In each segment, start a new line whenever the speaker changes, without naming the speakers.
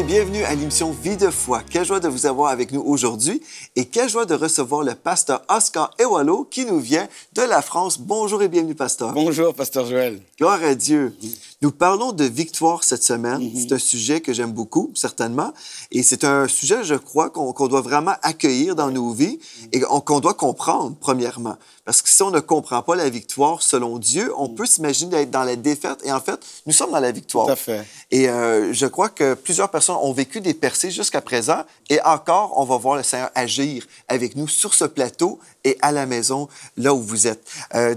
et bienvenue à l'émission Vie de foi. Quelle joie de vous avoir avec nous aujourd'hui et quelle joie de recevoir le pasteur Oscar Ewalo qui nous vient de la France. Bonjour et bienvenue, pasteur.
Bonjour, pasteur Joël.
Gloire à Dieu. Nous parlons de victoire cette semaine. C'est un sujet que j'aime beaucoup, certainement. Et c'est un sujet, je crois, qu'on doit vraiment accueillir dans nos vies et qu'on doit comprendre, premièrement. Parce que si on ne comprend pas la victoire selon Dieu, on peut s'imaginer d'être dans la défaite. Et en fait, nous sommes dans la victoire.
Tout à fait.
Et je crois que plusieurs personnes ont vécu des percées jusqu'à présent. Et encore, on va voir le Seigneur agir avec nous sur ce plateau et à la maison, là où vous êtes.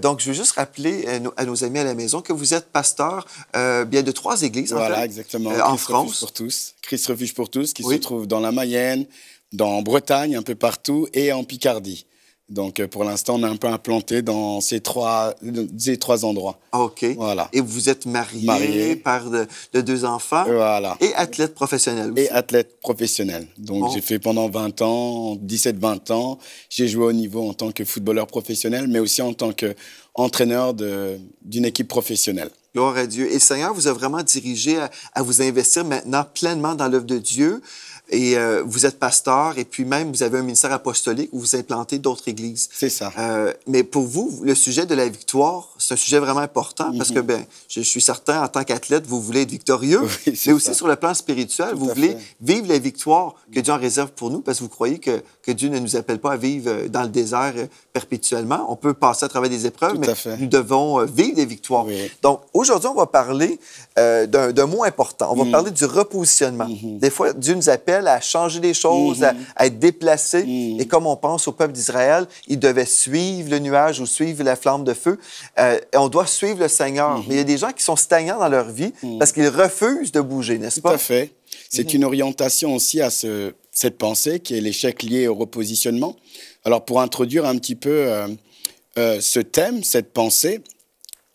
Donc, je veux juste rappeler à nos amis à la maison que vous êtes pasteur bien de 3 églises,
voilà,
en fait,
exactement.
en France.
Pour tous. Christ Refuge pour tous, qui se trouve dans la Mayenne, dans Bretagne, un peu partout, et en Picardie. Donc, pour l'instant, on est un peu implanté dans ces trois endroits.
OK.
Voilà.
Et vous êtes marié. Père de 2 enfants.
Voilà.
Et athlète professionnel aussi.
Et athlète professionnel. Donc, j'ai fait pendant 20 ans, 17-20 ans. J'ai joué au niveau en tant que footballeur professionnel, mais aussi en tant qu'entraîneur d'une équipe professionnelle.
Gloire à Dieu. Et le Seigneur vous a vraiment dirigé à vous investir maintenant pleinement dans l'œuvre de Dieu. Et vous êtes pasteur, et puis même, vous avez un ministère apostolique où vous implantez d'autres églises.
C'est ça.
Mais pour vous, le sujet de la victoire, c'est un sujet vraiment important parce que, ben, je suis certain, en tant qu'athlète, vous voulez être victorieux,
oui,
mais aussi
ça.
sur le plan spirituel,
Tout
vous
à
voulez
fait.
vivre la victoire que Dieu en réserve pour nous parce que vous croyez que Dieu ne nous appelle pas à vivre dans le désert perpétuellement. On peut passer à travers des épreuves, mais nous devons vivre des victoires.
Oui.
Donc, aujourd'hui, on va parler d'un mot important. On va parler du repositionnement. Des fois, Dieu nous appelle à changer des choses, à être déplacés. Et comme on pense au peuple d'Israël, ils devaient suivre le nuage ou suivre la flamme de feu. Et on doit suivre le Seigneur. Mais il y a des gens qui sont stagnants dans leur vie parce qu'ils refusent de bouger, n'est-ce pas?
Tout à fait. C'est une orientation aussi à cette pensée qui est l'échec lié au repositionnement. Alors, pour introduire un petit peu ce thème, cette pensée,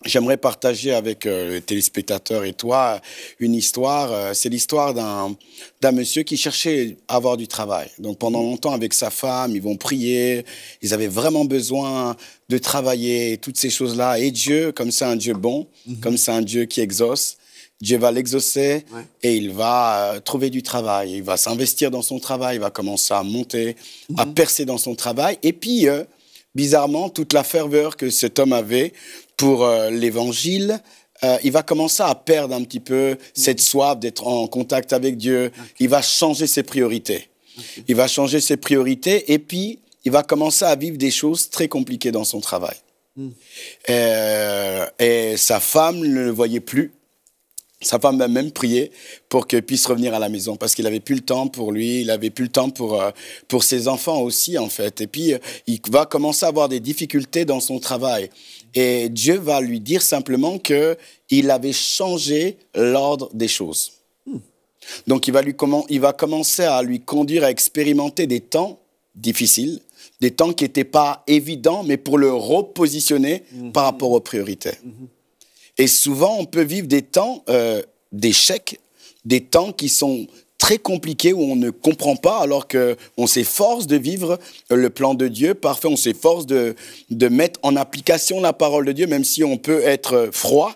j'aimerais partager avec le téléspectateur et toi une histoire. C'est l'histoire d'un monsieur qui cherchait à avoir du travail. Donc pendant longtemps avec sa femme, ils vont prier. Ils avaient vraiment besoin de travailler, toutes ces choses-là. Et Dieu, comme c'est un Dieu bon, comme c'est un Dieu qui exauce, Dieu va l'exaucer et il va trouver du travail. Il va s'investir dans son travail, il va commencer à monter, à percer dans son travail. Et puis, bizarrement, toute la ferveur que cet homme avait pour l'Évangile, il va commencer à perdre un petit peu cette soif d'être en contact avec Dieu. Il va changer ses priorités. Il va changer ses priorités et puis il va commencer à vivre des choses très compliquées dans son travail. Et sa femme ne le voyait plus. Sa femme a même prié pour qu'il puisse revenir à la maison parce qu'il n'avait plus le temps pour lui, il n'avait plus le temps pour ses enfants aussi, en fait. Et puis, il va commencer à avoir des difficultés dans son travail. Et Dieu va lui dire simplement qu'il avait changé l'ordre des choses. Donc, il va commencer à lui conduire à expérimenter des temps difficiles, des temps qui n'étaient pas évidents, mais pour le repositionner par rapport aux priorités. Et souvent, on peut vivre des temps d'échec, des temps qui sont très compliqués, où on ne comprend pas, alors qu'on s'efforce de vivre le plan de Dieu. Parfois, on s'efforce de mettre en application la parole de Dieu, même si on peut être froid.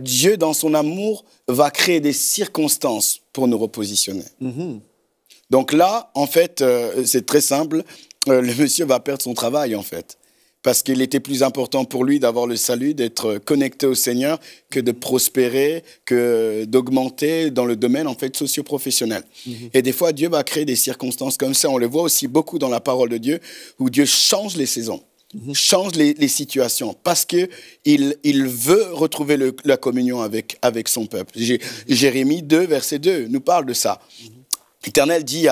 Dieu, dans son amour, va créer des circonstances pour nous repositionner. Donc là, en fait, c'est très simple. Le monsieur va perdre son travail, en fait. Parce qu'il était plus important pour lui d'avoir le salut, d'être connecté au Seigneur, que de prospérer, que d'augmenter dans le domaine en fait socio-professionnel. Et des fois, Dieu va créer des circonstances comme ça. On le voit aussi beaucoup dans la parole de Dieu, où Dieu change les saisons, change les situations, parce qu'il veut retrouver la communion avec son peuple. Jérémie 2, verset 2, nous parle de ça. L'Éternel dit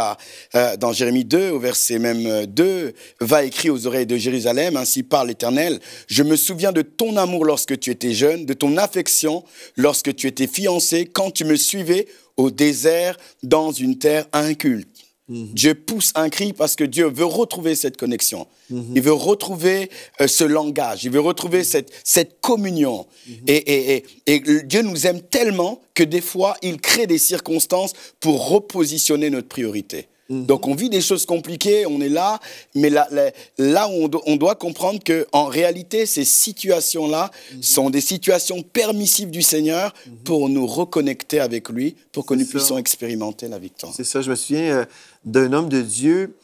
dans Jérémie 2, au verset même 2, « Va écrire aux oreilles de Jérusalem, ainsi parle l'Éternel. Je me souviens de ton amour lorsque tu étais jeune, de ton affection lorsque tu étais fiancé, quand tu me suivais au désert dans une terre inculte. » Dieu pousse un cri parce que Dieu veut retrouver cette connexion. Il veut retrouver ce langage. Il veut retrouver cette communion. Et Dieu nous aime tellement que des fois, il crée des circonstances pour repositionner notre priorité. Donc, on vit des choses compliquées, on est là, mais là où on doit comprendre qu'en réalité, ces situations-là sont des situations permissives du Seigneur pour nous reconnecter avec lui, pour que nous puissions expérimenter la victoire.
C'est ça. Je me souviens d'un homme de Dieu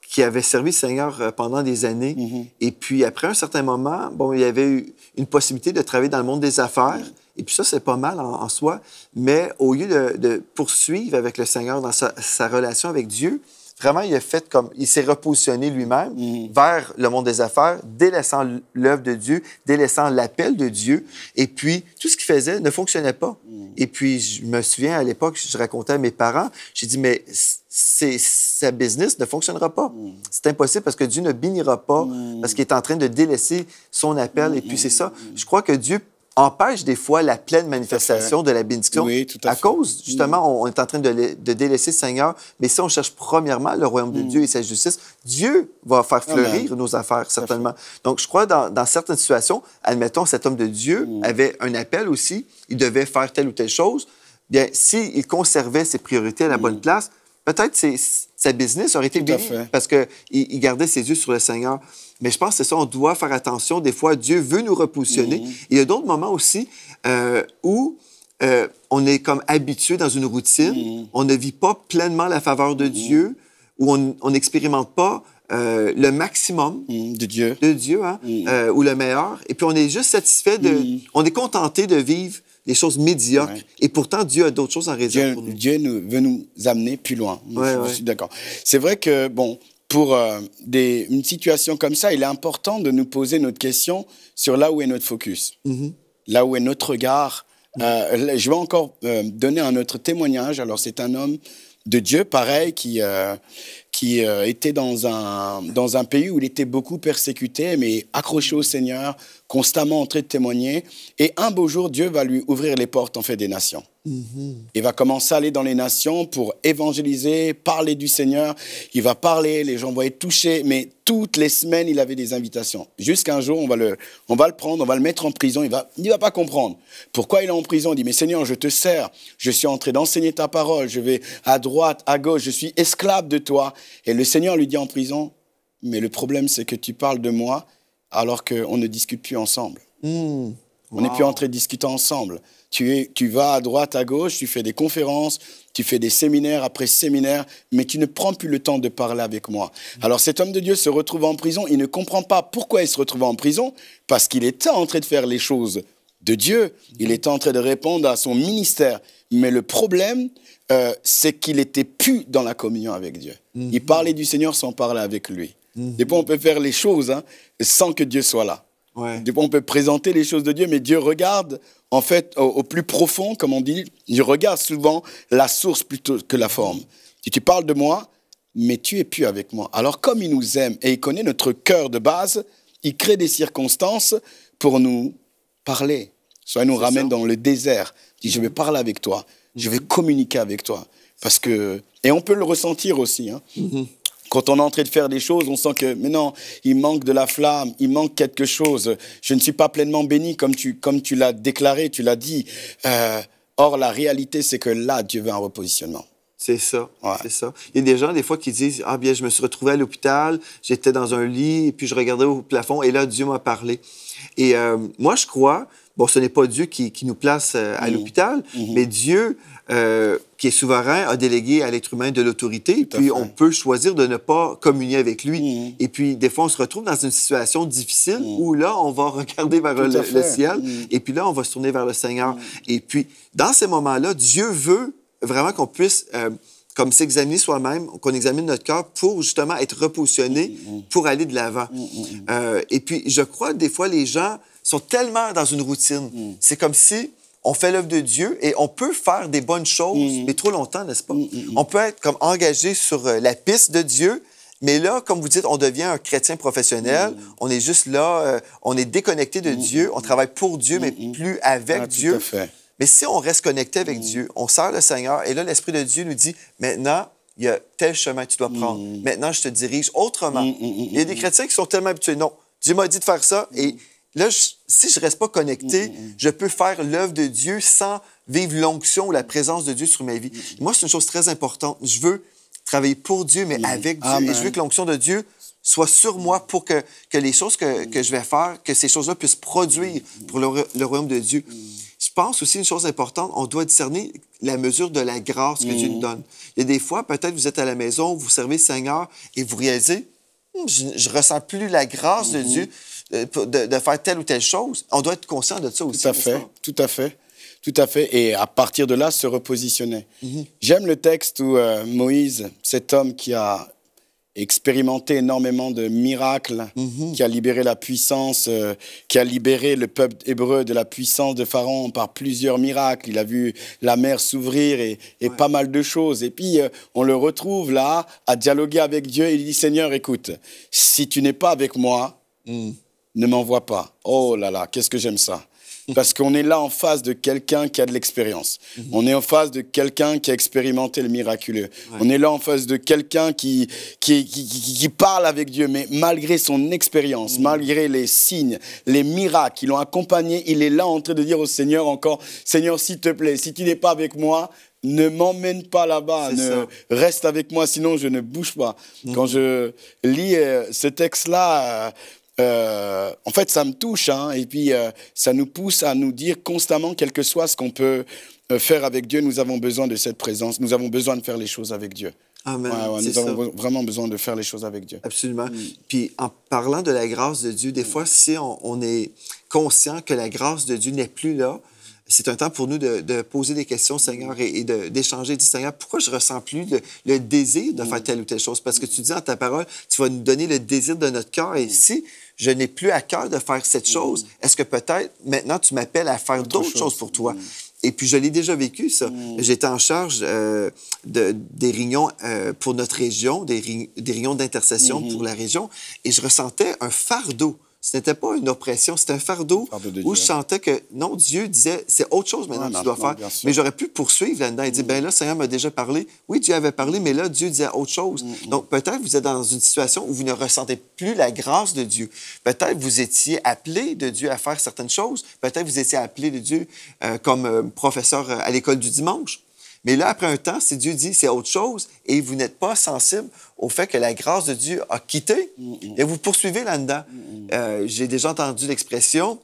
qui avait servi le Seigneur pendant des années. Et puis, après un certain moment, bon, il y avait eu une possibilité de travailler dans le monde des affaires. Et puis ça, c'est pas mal en soi. Mais au lieu de poursuivre avec le Seigneur dans sa relation avec Dieu, vraiment, il a fait comme... Il s'est repositionné lui-même vers le monde des affaires, délaissant l'œuvre de Dieu, délaissant l'appel de Dieu. Et puis, tout ce qu'il faisait ne fonctionnait pas. Et puis, je me souviens, à l'époque, je racontais à mes parents, j'ai dit, mais sa business ne fonctionnera pas. C'est impossible parce que Dieu ne bénira pas, parce qu'il est en train de délaisser son appel. Et puis, c'est ça. Je crois que Dieu empêche des fois la pleine manifestation de la bénédiction à cause, justement, on est en train de délaisser le Seigneur. Mais si on cherche premièrement le royaume de Dieu et sa justice, Dieu va faire fleurir nos affaires, certainement. Donc, je crois dans certaines situations, admettons, cet homme de Dieu avait un appel aussi, il devait faire telle ou telle chose. Bien, s'il conservait ses priorités à la bonne place, peut-être sa business aurait été bénie parce qu'il gardait ses yeux sur le Seigneur. Mais je pense que c'est ça, on doit faire attention. Des fois, Dieu veut nous repositionner. Il y a d'autres moments aussi où on est comme habitué dans une routine. On ne vit pas pleinement la faveur de Dieu, où on n'expérimente pas le maximum de Dieu hein, ou le meilleur. Et puis, on est juste satisfait on est contenté de vivre des choses médiocres. Et pourtant, Dieu a d'autres choses en réserve pour nous.
Dieu veut nous amener plus loin. Je suis d'accord. C'est vrai que, bon, pour une situation comme ça, il est important de nous poser notre question sur là où est notre focus, là où est notre regard. Je vais encore donner un autre témoignage. Alors, c'est un homme de Dieu, pareil, qui était dans un pays où il était beaucoup persécuté, mais accroché au Seigneur, constamment en train de témoigner. Et un beau jour, Dieu va lui ouvrir les portes, en fait, des nations. Il va commencer à aller dans les nations pour évangéliser, parler du Seigneur. Il va parler, les gens vont être touchés, mais toutes les semaines, il avait des invitations. Jusqu'un jour, on va le prendre, on va le mettre en prison. Il va pas comprendre. Pourquoi il est en prison? Il dit, mais Seigneur, je te sers. Je suis en train d'enseigner ta parole. Je vais à droite, à gauche. Je suis esclave de toi. Et le Seigneur lui dit en prison, mais le problème, c'est que tu parles de moi alors qu'on ne discute plus ensemble. On n'est plus en train de discuter ensemble. Tu vas à droite, à gauche, tu fais des conférences, tu fais des séminaires après séminaires, mais tu ne prends plus le temps de parler avec moi. Alors cet homme de Dieu se retrouve en prison. Il ne comprend pas pourquoi il se retrouve en prison, parce qu'il était en train de faire les choses de Dieu. Il était en train de répondre à son ministère. Mais le problème, c'est qu'il n'était plus dans la communion avec Dieu. Il parlait du Seigneur sans parler avec lui. Des fois, on peut faire les choses sans que Dieu soit là. Des fois, on peut présenter les choses de Dieu, mais Dieu regarde, en fait, au plus profond, comme on dit. Il regarde souvent la source plutôt que la forme. Tu parles de moi, mais tu es plus avec moi. Alors, comme il nous aime et il connaît notre cœur de base, il crée des circonstances pour nous parler. Soit il nous ramène dans le désert. Il dit, je vais parler avec toi. Je vais communiquer avec toi. Parce que... Et on peut le ressentir aussi, hein. Quand on est en train de faire des choses, on sent que, mais non, il manque de la flamme, il manque quelque chose. Je ne suis pas pleinement béni comme tu l'as déclaré, tu l'as dit. Or, la réalité, c'est que là, Dieu veut un repositionnement.
C'est ça, c'est ça. Il y a des gens, des fois, qui disent, ah bien, je me suis retrouvé à l'hôpital, j'étais dans un lit, et puis je regardais au plafond, et là, Dieu m'a parlé. Et moi, je crois, bon, ce n'est pas Dieu qui nous place à l'hôpital, mais Dieu, qui est souverain, a délégué à l'être humain de l'autorité, puis on peut choisir de ne pas communier avec lui. Et puis, des fois, on se retrouve dans une situation difficile où là, on va regarder vers le ciel, et puis là, on va se tourner vers le Seigneur. Et puis, dans ces moments-là, Dieu veut vraiment qu'on puisse... comme s'examiner soi-même, qu'on examine notre cœur pour justement être repositionné, pour aller de l'avant. Et puis, je crois, des fois, les gens sont tellement dans une routine. C'est comme si on fait l'œuvre de Dieu et on peut faire des bonnes choses, mais trop longtemps, n'est-ce pas? On peut être comme engagé sur la piste de Dieu, mais là, comme vous dites, on devient un chrétien professionnel. On est juste là, on est déconnecté de Dieu, on travaille pour Dieu, mais plus avec Dieu.
Tout à fait.
Mais si on reste connecté avec Dieu, on sert le Seigneur, et là, l'Esprit de Dieu nous dit, maintenant, il y a tel chemin que tu dois prendre. Maintenant, je te dirige autrement. Il y a des chrétiens qui sont tellement habitués. Non, Dieu m'a dit de faire ça, et là, si je ne reste pas connecté, je peux faire l'œuvre de Dieu sans vivre l'onction ou la présence de Dieu sur ma vie. Moi, c'est une chose très importante. Je veux travailler pour Dieu, mais avec Dieu.
Amen.
Et je veux que l'onction de Dieu soit sur moi pour que les choses que je vais faire, que ces choses-là puissent produire pour le royaume de Dieu. Je pense aussi une chose importante, on doit discerner la mesure de la grâce que Dieu nous donne. Il y a des fois, peut-être vous êtes à la maison, vous servez le Seigneur et vous réalisez, je ne ressens plus la grâce de Dieu de faire telle ou telle chose. On doit être conscient de ça aussi.
Tout à fait, tout à fait. Tout à fait. Et à partir de là, se repositionner. J'aime le texte où Moïse, cet homme qui a expérimenté énormément de miracles, qui a libéré la puissance, qui a libéré le peuple hébreu de la puissance de Pharaon par plusieurs miracles. Il a vu la mer s'ouvrir et pas mal de choses. Et puis, on le retrouve là, à dialoguer avec Dieu. Et il dit, Seigneur, écoute, si tu n'es pas avec moi, ne m'envoie pas. Oh là là, qu'est-ce que j'aime ça. Parce qu'on est là en face de quelqu'un qui a de l'expérience. On est en face de quelqu'un qui a expérimenté le miraculeux. On est là en face de quelqu'un qui parle avec Dieu, mais malgré son expérience, malgré les signes, les miracles qui l'ont accompagné, il est là en train de dire au Seigneur encore, Seigneur, s'il te plaît, si tu n'es pas avec moi, ne m'emmène pas là-bas, reste avec moi, sinon je ne bouge pas. Quand je lis ce texte-là, en fait, ça me touche, hein, et puis ça nous pousse à nous dire constamment, quel que soit ce qu'on peut faire avec Dieu, nous avons besoin de cette présence, nous avons besoin de faire les choses avec Dieu.
Amen.
Nous avons vraiment besoin de faire les choses avec Dieu.
Absolument. Puis en parlant de la grâce de Dieu, des fois, si on est conscient que la grâce de Dieu n'est plus là, c'est un temps pour nous de poser des questions, Seigneur, et d'échanger. Dis, Seigneur, pourquoi je ne ressens plus le désir de faire telle ou telle chose? Parce que tu dis dans ta parole, tu vas nous donner le désir de notre cœur. Et si je n'ai plus à cœur de faire cette chose, est-ce que peut-être maintenant tu m'appelles à faire d'autres choses pour toi? Et puis, je l'ai déjà vécu, ça. J'étais en charge des réunions pour notre région, des réunions d'intercession pour la région, et je ressentais un fardeau. Ce n'était pas une oppression, c'était un fardeau où je sentais que, non, Dieu disait, c'est autre chose maintenant que tu dois faire. Mais j'aurais pu poursuivre là-dedans et dire, ben là, le Seigneur m'a déjà parlé. Oui, Dieu avait parlé, mais là, Dieu disait autre chose. Donc, peut-être vous êtes dans une situation où vous ne ressentez plus la grâce de Dieu. Peut-être vous étiez appelé de Dieu à faire certaines choses. Peut-être vous étiez appelé de Dieu comme professeur à l'école du dimanche. Mais là, après un temps, si Dieu dit c'est autre chose et vous n'êtes pas sensible au fait que la grâce de Dieu a quitté, et vous poursuivez là-dedans. J'ai déjà entendu l'expression,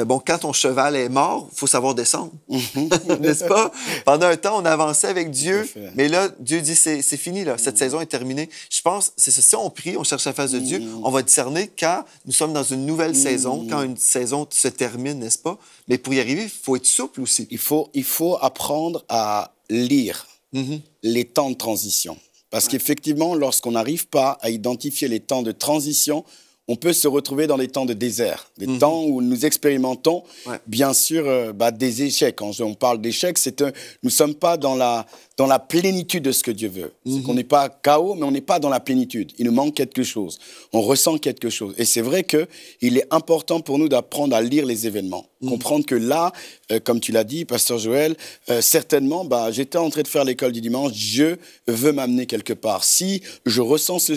bon, quand ton cheval est mort, il faut savoir descendre. N'est-ce pas? Pendant un temps, on avançait avec Dieu, mais là, Dieu dit c'est fini, là. Cette saison est terminée. Je pense, c'est ça. Si on prie, on cherche la face de Dieu, on va discerner quand nous sommes dans une nouvelle saison, quand une saison se termine, n'est-ce pas? Mais pour y arriver, il faut être souple aussi.
Il faut apprendre à lire les temps de transition. Parce qu'effectivement, lorsqu'on n'arrive pas à identifier les temps de transition, on peut se retrouver dans des temps de désert, des temps où nous expérimentons, bien sûr, des échecs. Quand on parle d'échecs, nous ne sommes pas dans la plénitude de ce que Dieu veut. C'est qu'on n'est pas KO, mais on n'est pas dans la plénitude. Il nous manque quelque chose. On ressent quelque chose. Et c'est vrai qu'il est important pour nous d'apprendre à lire les événements. Comprendre que là, comme tu l'as dit, Pasteur Joël, certainement, j'étais en train de faire l'école du dimanche, Dieu veut m'amener quelque part. Si je ressens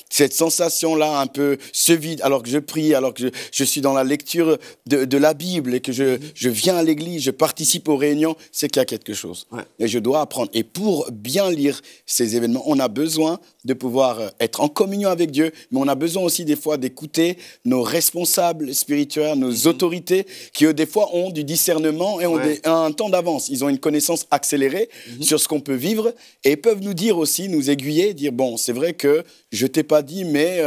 cette sensation-là, un peu ce vide, alors que je prie, alors que je suis dans la lecture de la Bible et que je viens à l'église, je participe aux réunions, c'est qu'il y a quelque chose. Et je dois apprendre. Et pour bien lire ces événements, on a besoin de pouvoir être en communion avec Dieu, mais on a besoin aussi des fois d'écouter nos responsables spirituels, nos autorités, qui eux, des fois, ont du discernement et ont un temps d'avance. Ils ont une connaissance accélérée sur ce qu'on peut vivre et peuvent nous dire aussi, nous aiguiller, dire, bon, c'est vrai que je ne t'ai pas dit, mais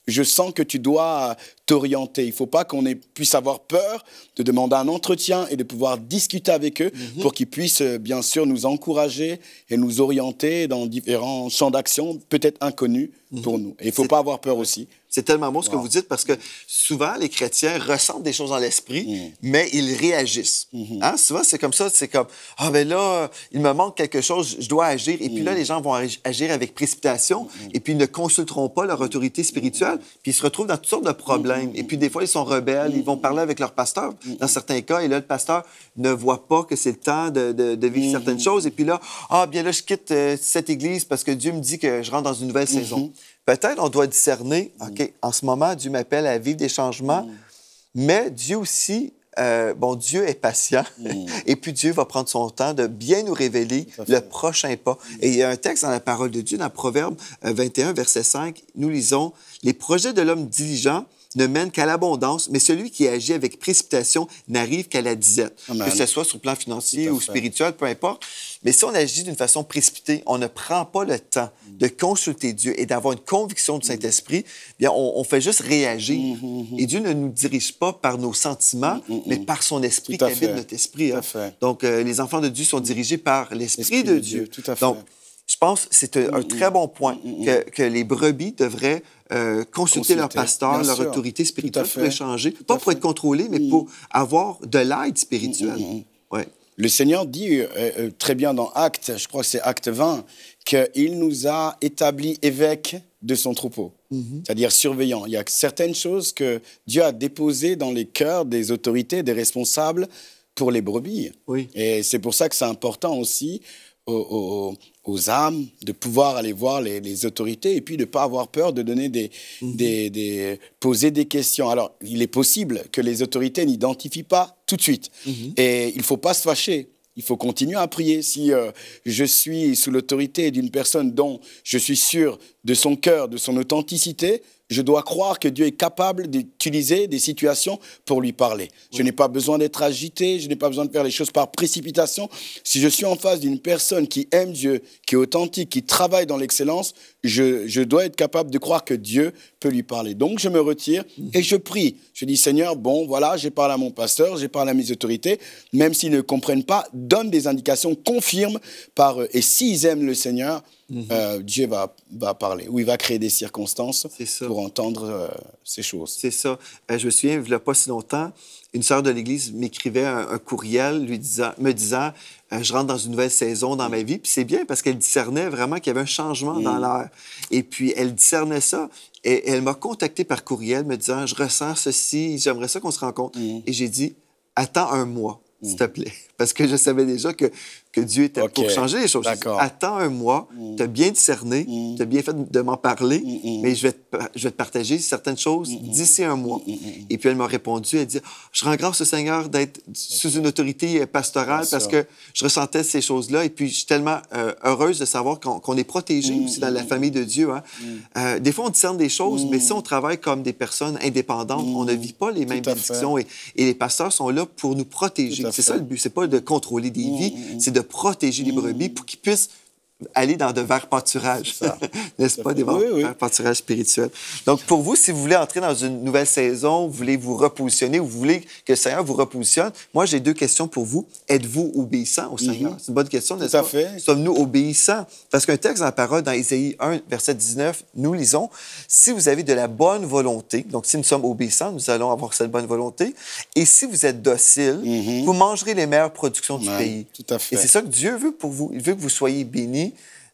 je sens que tu dois t'orienter. Il ne faut pas qu'on puisse avoir peur de demander un entretien et de pouvoir discuter avec eux pour qu'ils puissent, bien sûr, nous encourager et nous orienter dans différents champs d'action, peut-être inconnus pour nous. Et il ne faut pas avoir peur aussi.
C'est tellement bon ce que vous dites parce que souvent, les chrétiens ressentent des choses dans l'esprit, mais ils réagissent. Hein? Souvent, c'est comme ça, c'est comme « Ah, ben là, il me manque quelque chose, je dois agir. » Et puis là, les gens vont agir avec précipitation et puis ils ne consulteront pas leur autorité spirituelle, puis ils se retrouvent dans toutes sortes de problèmes. Et puis des fois, ils sont rebelles, ils vont parler avec leur pasteur, dans certains cas, et là, le pasteur ne voit pas que c'est le temps de vivre certaines choses. Et puis là, « Ah, bien là, je quitte cette église parce que Dieu me dit que je rentre dans une nouvelle saison. » Peut-être on doit discerner, OK, en ce moment, Dieu m'appelle à vivre des changements, mais Dieu aussi bon, Dieu est patient et puis Dieu va prendre son temps de bien nous révéler le prochain pas. Et il y a un texte dans la parole de Dieu, dans Proverbe 21, verset 5, nous lisons « Les projets de l'homme diligent ne mènent qu'à l'abondance, mais celui qui agit avec précipitation n'arrive qu'à la disette. » Que ce soit sur le plan financier ou spirituel, peu importe. Mais si on agit d'une façon précipitée, on ne prend pas le temps de consulter Dieu et d'avoir une conviction du Saint-Esprit, bien, on fait juste réagir. Et Dieu ne nous dirige pas par nos sentiments, mais par son esprit qui habite notre esprit. Hein. Donc, les enfants de Dieu sont dirigés par l'Esprit de Dieu.
Tout à fait.
Donc, je pense que c'est un très bon point que les brebis devraient consulter leur pasteur, leur autorité spirituelle pour échanger. Pas pour être contrôlés, mais pour avoir de l'aide spirituelle. Ouais.
Le Seigneur dit très bien dans Actes, je crois que c'est Acte 20, qu'il nous a établis évêques de son troupeau, c'est-à-dire surveillants. Il y a certaines choses que Dieu a déposées dans les cœurs des autorités, des responsables pour les brebis. Oui. Et c'est pour ça que c'est important aussi aux âmes de pouvoir aller voir les autorités et puis de ne pas avoir peur de donner poser des questions. Alors, il est possible que les autorités n'identifient pas tout de suite. Et il ne faut pas se fâcher. Il faut continuer à prier. Si je suis sous l'autorité d'une personne dont je suis sûr de son cœur, de son authenticité, je dois croire que Dieu est capable d'utiliser des situations pour lui parler. Oui. Je n'ai pas besoin d'être agité, je n'ai pas besoin de faire les choses par précipitation. Si je suis en face d'une personne qui aime Dieu, qui est authentique, qui travaille dans l'excellence, je dois être capable de croire que Dieu peut lui parler. Donc, je me retire et je prie. Je dis, Seigneur, bon, voilà, j'ai parlé à mon pasteur, j'ai parlé à mes autorités. Même s'ils ne comprennent pas, donne des indications, confirme par eux. Et s'ils aiment le Seigneur, Dieu va parler, ou il va créer des circonstances pour entendre ces choses.
C'est ça. Je me souviens, il n'y a pas si longtemps, une sœur de l'Église m'écrivait un courriel me disant je rentre dans une nouvelle saison dans ma vie. Puis c'est bien parce qu'elle discernait vraiment qu'il y avait un changement dans l'air. Et puis elle discernait ça. Et elle m'a contacté par courriel me disant je ressens ceci, j'aimerais ça qu'on se rencontre. Et j'ai dit attends un mois, s'il te plaît. Parce que je savais déjà que Dieu était pour changer les choses. Attends un mois, tu as bien discerné, tu as bien fait de m'en parler, mais je vais te partager certaines choses d'ici un mois. Et puis elle m'a répondu, elle dit je rends grâce au Seigneur d'être sous une autorité pastorale parce que je ressentais ces choses-là. Et puis je suis tellement heureuse de savoir qu'on est protégé aussi dans la famille de Dieu. Hein. Des fois, on discerne des choses, mais si on travaille comme des personnes indépendantes, on ne vit pas les mêmes bénédictions. Et les pasteurs sont là pour nous protéger. C'est ça le but. C'est pas de contrôler des vies, c'est de protéger les brebis pour qu'ils puissent aller dans de verts pâturages, n'est-ce pas, des verts pâturages spirituels. Donc, pour vous, si vous voulez entrer dans une nouvelle saison, vous voulez vous repositionner ou vous voulez que le Seigneur vous repositionne, moi, j'ai deux questions pour vous. Êtes-vous obéissant au Seigneur? C'est une bonne question, n'est-ce pas? Tout à fait. Sommes-nous obéissants? Parce qu'un texte dans la parole, dans Ésaïe 1, verset 19, nous lisons « Si vous avez de la bonne volonté, donc si nous sommes obéissants, nous allons avoir cette bonne volonté, et si vous êtes docile, vous mangerez les meilleures productions du pays. » Tout à fait. Et c'est ça que Dieu veut pour vous. Il veut que vous soyez bénis,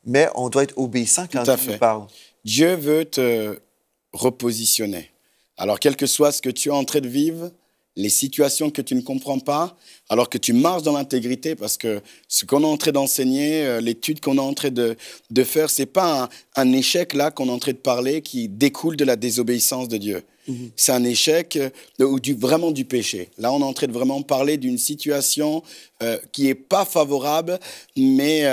mais on doit être obéissant quand Dieu nous parle.
Dieu veut te repositionner. Alors, quel que soit ce que tu es en train de vivre, les situations que tu ne comprends pas, alors que tu marches dans l'intégrité, parce que ce qu'on est en train d'enseigner, l'étude qu'on est en train de faire, ce n'est pas un échec là qu'on est en train de parler qui découle de la désobéissance de Dieu. C'est un échec vraiment du péché. Là, on est en train de vraiment parler d'une situation qui n'est pas favorable, mais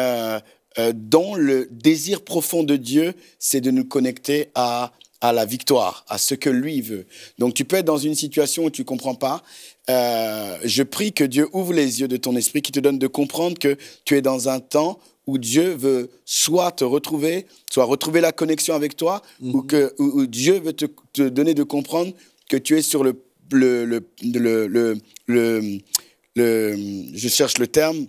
dont le désir profond de Dieu, c'est de nous connecter à la victoire, à ce que lui veut. Donc, tu peux être dans une situation où tu ne comprends pas. Je prie que Dieu ouvre les yeux de ton esprit, qui te donne de comprendre que tu es dans un temps où Dieu veut soit te retrouver, soit retrouver la connexion avec toi, où Dieu veut te donner de comprendre que tu es sur je cherche le terme,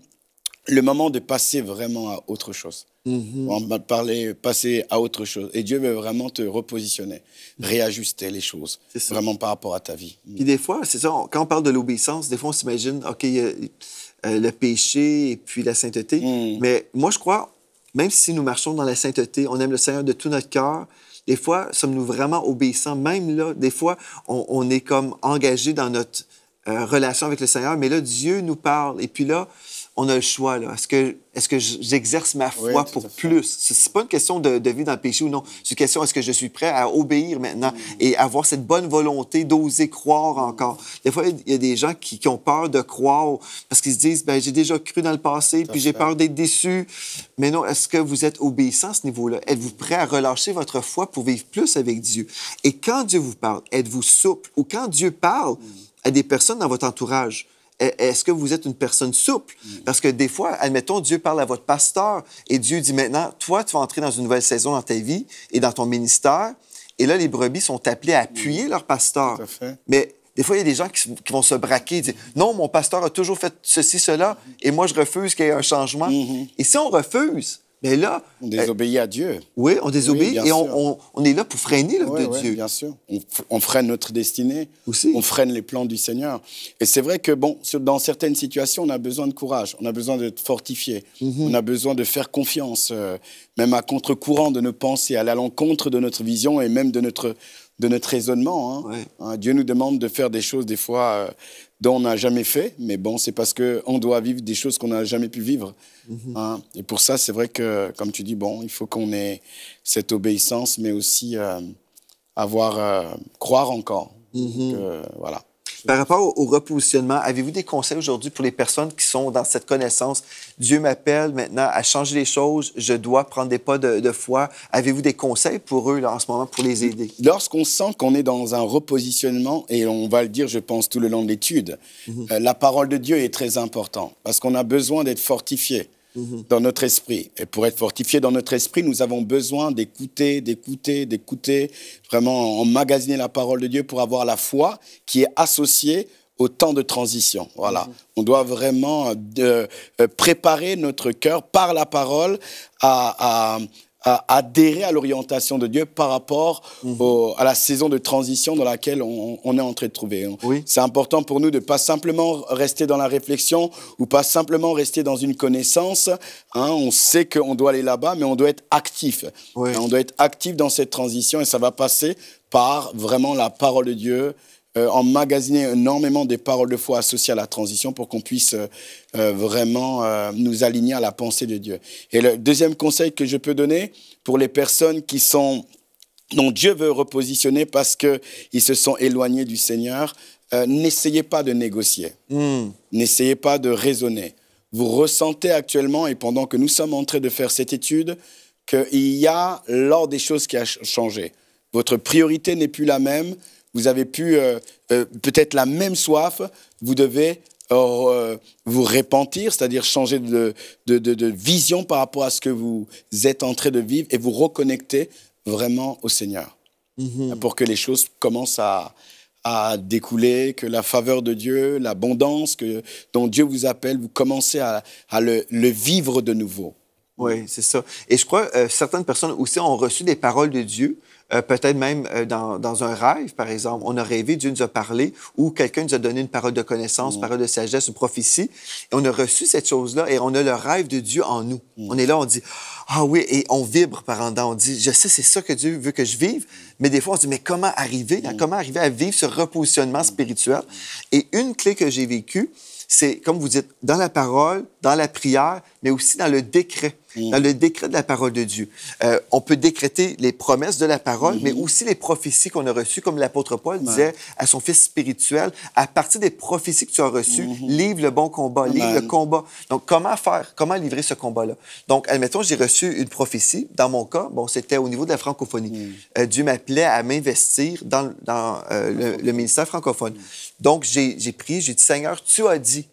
le moment de passer vraiment à autre chose. On va passer à autre chose. Et Dieu veut vraiment te repositionner, réajuster les choses, vraiment par rapport à ta vie.
Puis des fois, c'est ça, quand on parle de l'obéissance, des fois on s'imagine, OK, le péché et puis la sainteté. Mais moi, je crois, même si nous marchons dans la sainteté, on aime le Seigneur de tout notre cœur, des fois, sommes-nous vraiment obéissants? Même là, des fois, on est comme engagé dans notre relation avec le Seigneur, mais là, Dieu nous parle. Et puis là, on a le choix. Est-ce que j'exerce ma foi pour plus? C'est pas une question de vivre dans le péché ou non. C'est une question, est-ce que je suis prêt à obéir maintenant et avoir cette bonne volonté d'oser croire encore? Des fois, il y a des gens qui ont peur de croire parce qu'ils se disent, ben j'ai déjà cru dans le passé, puis j'ai peur d'être déçu. Mais non, est-ce que vous êtes obéissant à ce niveau-là? Êtes-vous prêt à relâcher votre foi pour vivre plus avec Dieu? Et quand Dieu vous parle, êtes-vous souple? Ou quand Dieu parle à des personnes dans votre entourage, est-ce que vous êtes une personne souple? Parce que des fois, admettons, Dieu parle à votre pasteur et Dieu dit maintenant, toi, tu vas entrer dans une nouvelle saison dans ta vie et dans ton ministère. Et là, les brebis sont appelées à appuyer leur pasteur.
Tout à fait.
Mais des fois, il y a des gens qui vont se braquer et dire non, mon pasteur a toujours fait ceci, cela, et moi, je refuse qu'il y ait un changement. Et si on refuse, bien là.
On désobéit à Dieu.
Oui, on désobéit et on est là pour freiner l'œuvre de Dieu.
Bien sûr. On freine notre destinée.
Aussi.
On freine les plans du Seigneur. Et c'est vrai que, bon, dans certaines situations, on a besoin de courage. On a besoin d'être fortifié. On a besoin de faire confiance, même à contre-courant de nos pensées, aller à l'encontre de notre vision et même de notre raisonnement. Dieu nous demande de faire des choses, des fois, dont on n'a jamais fait. Mais bon, c'est parce qu'on doit vivre des choses qu'on n'a jamais pu vivre. Et pour ça, c'est vrai que, comme tu dis, bon, il faut qu'on ait cette obéissance, mais aussi croire encore. Donc, voilà.
Par rapport au repositionnement, avez-vous des conseils aujourd'hui pour les personnes qui sont dans cette connaissance? Dieu m'appelle maintenant à changer les choses, je dois prendre des pas de foi. Avez-vous des conseils pour eux là, en ce moment pour les aider?
Lorsqu'on sent qu'on est dans un repositionnement, et on va le dire, je pense, tout le long de l'étude, la parole de Dieu est très importante parce qu'on a besoin d'être fortifié dans notre esprit. Et pour être fortifié dans notre esprit, nous avons besoin d'écouter, vraiment emmagasiner la parole de Dieu pour avoir la foi qui est associée au temps de transition. Voilà. On doit vraiment préparer notre cœur par la parole à adhérer à l'orientation de Dieu par rapport à la saison de transition dans laquelle on est en train de trouver. C'est important pour nous de ne pas simplement rester dans la réflexion ou pas simplement rester dans une connaissance. On sait qu'on doit aller là-bas, mais on doit être actif. On doit être actif dans cette transition et ça va passer par vraiment la parole de Dieu, emmagasiner énormément des paroles de foi associées à la transition pour qu'on puisse vraiment nous aligner à la pensée de Dieu. Et le deuxième conseil que je peux donner pour les personnes dont Dieu veut repositionner parce qu'ils se sont éloignés du Seigneur, n'essayez pas de négocier, n'essayez pas de raisonner. Vous ressentez actuellement, et pendant que nous sommes en train de faire cette étude, qu'il y a l'ordre des choses qui a changé. Votre priorité n'est plus la même. Vous avez peut-être la même soif, vous devez vous repentir, c'est-à-dire changer de vision par rapport à ce que vous êtes en train de vivre et vous reconnecter vraiment au Seigneur pour que les choses commencent à découler, que la faveur de Dieu, l'abondance dont Dieu vous appelle, vous commencez à le vivre de nouveau.
Oui, c'est ça. Et je crois que certaines personnes aussi ont reçu des paroles de Dieu, peut-être même dans un rêve, par exemple. On a rêvé, Dieu nous a parlé, ou quelqu'un nous a donné une parole de connaissance, une parole de sagesse, une prophétie. Et on a reçu cette chose-là et on a le rêve de Dieu en nous. On est là, on dit, ah oui, et on vibre par en dedans. On dit, je sais, c'est ça que Dieu veut que je vive. Mais des fois, on se dit, mais comment arriver? Comment arriver à vivre ce repositionnement spirituel? Et une clé que j'ai vécue, c'est, comme vous dites, dans la parole, dans la prière, mais aussi dans le décret. Dans le décret de la parole de Dieu. On peut décréter les promesses de la parole, mais aussi les prophéties qu'on a reçues, comme l'apôtre Paul disait à son fils spirituel, à partir des prophéties que tu as reçues, livre le bon combat, livre le combat. Donc, comment faire? Comment livrer ce combat-là? Donc, admettons, j'ai reçu une prophétie. Dans mon cas, bon, c'était au niveau de la francophonie. Dieu m'appelait à m'investir dans le ministère francophone. Donc, j'ai prié, j'ai dit, Seigneur, tu as dit.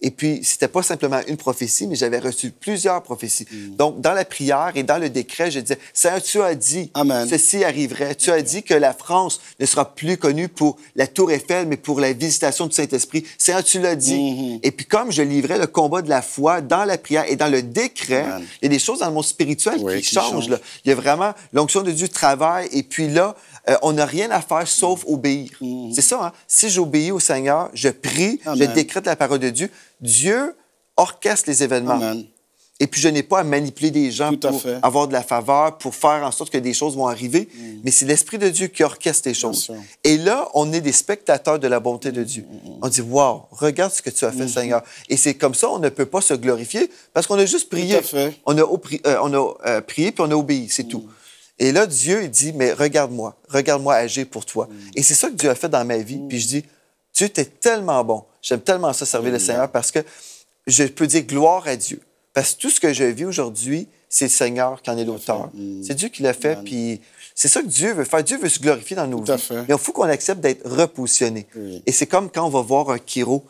Et puis, c'était pas simplement une prophétie, mais j'avais reçu plusieurs prophéties. Donc, dans la prière et dans le décret, je disais, Seigneur, tu as dit, ceci arriverait. Tu as dit que la France ne sera plus connue pour la Tour Eiffel, mais pour la visitation du Saint-Esprit. Seigneur, tu l'as dit. Et puis, comme je livrais le combat de la foi dans la prière et dans le décret, il y a des choses dans le monde spirituel qui changent. Là. Il y a vraiment l'onction de Dieu travaille. Et puis là, on n'a rien à faire sauf obéir. C'est ça, hein? Si j'obéis au Seigneur, je prie, je décrète la parole de Dieu, Dieu orchestre les événements. Et puis, je n'ai pas à manipuler des gens
Tout à
pour
fait.
avoir de la faveur, pour faire en sorte que des choses vont arriver. Mais c'est l'Esprit de Dieu qui orchestre les choses.
sûr.
Et là, on est des spectateurs de la bonté de Dieu. On dit, wow, regarde ce que tu as fait, Seigneur. Et c'est comme ça, on ne peut pas se glorifier parce qu'on a juste prié.
Tout à fait.
On a prié puis on a obéi, c'est tout. Et là, Dieu, il dit, mais regarde-moi agir pour toi. Et c'est ça que Dieu a fait dans ma vie. Puis je dis, Dieu, t'es tellement bon. J'aime tellement ça, servir le Seigneur, parce que je peux dire gloire à Dieu. Parce que tout ce que je vis aujourd'hui, c'est le Seigneur qui en est l'auteur. C'est Dieu qui l'a fait, puis c'est ça que Dieu veut faire. Dieu veut se glorifier dans nos vies. Mais il faut qu'on accepte d'être repositionné. Et c'est comme quand on va voir un chiro.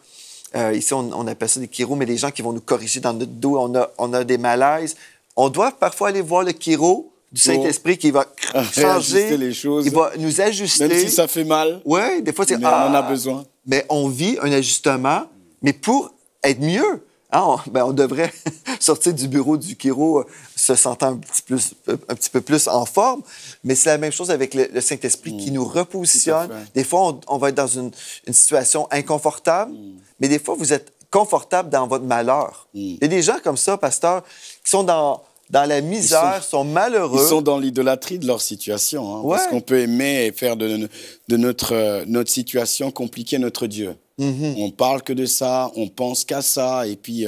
Ici, on appelle ça des chiros, mais des gens qui vont nous corriger dans notre dos. On a des malaises. On doit parfois aller voir le chiro du Saint-Esprit qui va changer
les choses.
Il va nous ajuster.
Même si ça fait mal.
Oui, des fois, c'est...
Mais on en a besoin.
Mais on vit un ajustement, mais pour être mieux. Hein, on devrait sortir du bureau du chiro se sentant un petit peu plus en forme, mais c'est la même chose avec le Saint-Esprit qui nous repositionne. Des fois, on va être dans une situation inconfortable, mais des fois, vous êtes confortable dans votre malheur. Il y a des gens comme ça, pasteur, qui sont dans la misère, sont malheureux.
Ils sont dans l'idolâtrie de leur situation. Hein, parce qu'on peut aimer et faire de notre situation compliquée notre Dieu. On parle que de ça, on pense qu'à ça, et puis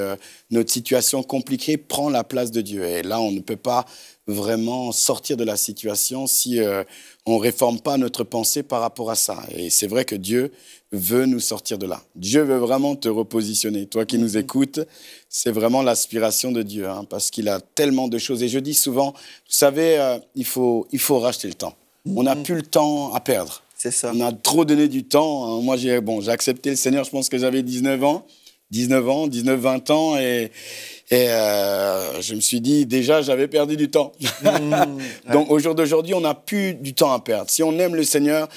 notre situation compliquée prend la place de Dieu. Et là, on ne peut pas vraiment sortir de la situation si on ne réforme pas notre pensée par rapport à ça. Et c'est vrai que Dieu veut nous sortir de là. Dieu veut vraiment te repositionner. Toi qui nous écoutes, c'est vraiment l'aspiration de Dieu, hein, parce qu'il a tellement de choses. Et je dis souvent, vous savez, il faut racheter le temps. On n'a plus le temps à perdre.
C'est ça.
On a trop donné du temps. Moi, j'ai accepté le Seigneur, je pense que j'avais 19, 20 ans, et je me suis dit, déjà, j'avais perdu du temps. Donc, au jour d'aujourd'hui, on n'a plus du temps à perdre. Si on aime le Seigneur,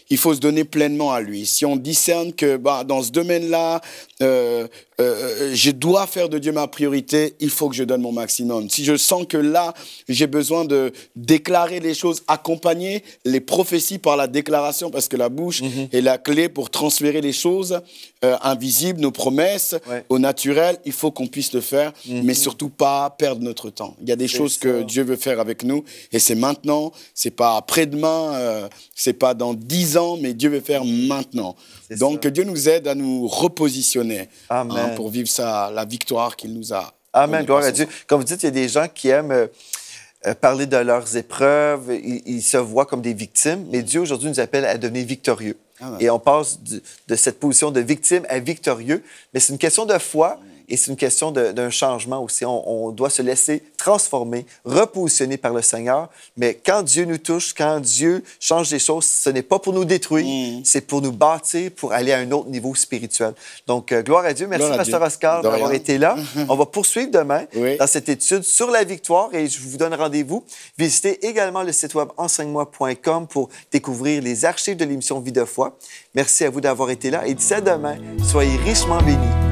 il faut se donner pleinement à lui. Si on discerne que dans ce domaine-là, je dois faire de Dieu ma priorité, il faut que je donne mon maximum. Si je sens que là, j'ai besoin de déclarer les choses, accompagner les prophéties par la déclaration, parce que la bouche est la clé pour transférer les choses invisibles, nos promesses, au naturel, il faut qu'on puisse le faire, mais surtout pas perdre notre temps. Il y a des choses que Dieu veut faire avec nous, et c'est maintenant, c'est pas après-demain, c'est pas dans 10 ans, mais Dieu veut faire maintenant. Donc, que Dieu nous aide à nous repositionner pour vivre la victoire qu'il nous a.
Amen, gloire à Dieu. Comme vous dites, il y a des gens qui aiment parler de leurs épreuves, ils se voient comme des victimes, mais Dieu aujourd'hui nous appelle à devenir victorieux. Et on passe de cette position de victime à victorieux, mais c'est une question de foi. Et c'est une question d'un changement aussi. On doit se laisser transformer, repositionner par le Seigneur. Mais quand Dieu nous touche, quand Dieu change des choses, ce n'est pas pour nous détruire, c'est pour nous bâtir, pour aller à un autre niveau spirituel. Donc, gloire à Dieu. Merci, Pasteur Oscar, d'avoir été là. On va poursuivre demain dans cette étude sur la victoire et je vous donne rendez-vous. Visitez également le site web enseigne-moi.com pour découvrir les archives de l'émission Vie de foi. Merci à vous d'avoir été là et d'ici à demain, soyez richement bénis.